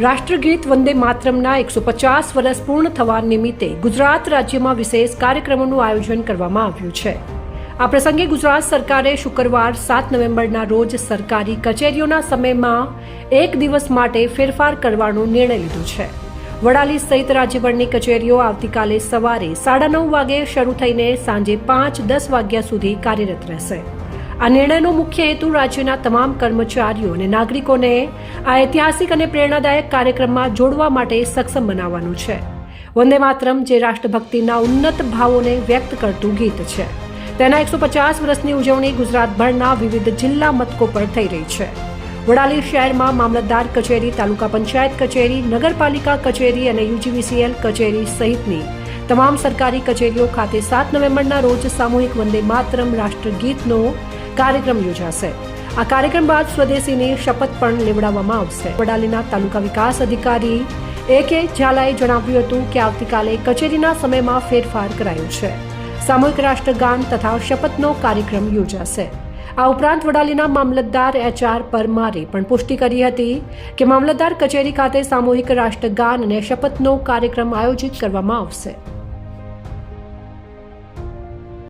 રાષ્ટ્રગીત વંદે માતરમના 150 વર્ષ પૂર્ણ થવા નિમિત્તે ગુજરાત રાજ્યમાં વિશેષ કાર્યક્રમોનું આયોજન કરવામાં આવ્યું છે। આ પ્રસંગે ગુજરાત સરકારે શુક્રવાર 7 નવેમ્બરના રોજ સરકારી કચેરીઓના સમયમાં એક દિવસ માટે ફેરફાર કરવાનો નિર્ણય લીધો છે। વડાલી સહિત રાજ્યભરની કચેરીઓ આવતીકાલે સવારે 9:30 વાગે શરૂ થઈને સાંજે 5:10 વાગ્યા સુધી કાર્યરત રહેશે। આ નિર્ણયનો મુખ્ય હેતુ રાજ્યના તમામ કર્મચારીઓ અને નાગરિકોને આ ઐતિહાસિક અને પ્રેરણાદાયક કાર્યક્રમમાં જોડવા માટે સક્ષમ બનાવવાનું છે। વંદે માતરમ જે રાષ્ટ્રભક્તિના ઉન્નત ભાવોને વ્યક્ત કરતું ગીત છે, તેના 150 વર્ષની ઉજવણી ગુજરાતભરના વિવિધ જિલ્લા મથકો પર થઈ રહી છે। વડાલી શહેરમાં મામલતદાર કચેરી, તાલુકા પંચાયત કચેરી, નગરપાલિકા કચેરી અને UGVCL કચેરી સહિતની તમામ સરકારી કચેરીઓ ખાતે 7 નવેમ્બરના રોજ સામૂહિક વંદે માતરમ રાષ્ટ્રગીતનો કાર્યક્રમ યોજાશે। આ કાર્યક્રમ બાદ સ્વદેશીની શપથ પણ લેવડાવવામાં આવશે। વડાલીના તાલુકા વિકાસ અધિકારી AK ઝાલાએ જણાવ્યું હતું કે આવતીકાલે કચેરીના સમયમાં ફેરફાર કરાયો છે। સામૂહિક રાષ્ટ્રગાન તથા શપથનો કાર્યક્રમ યોજાશે। આ ઉપરાંત વડાલીના મામલતદાર HR પરમારે પણ પુષ્ટિ કરી હતી કે મામલતદાર કચેરી ખાતે સામૂહિક રાષ્ટ્રગાન અને શપથનો કાર્યક્રમ આયોજિત કરવામાં આવશે।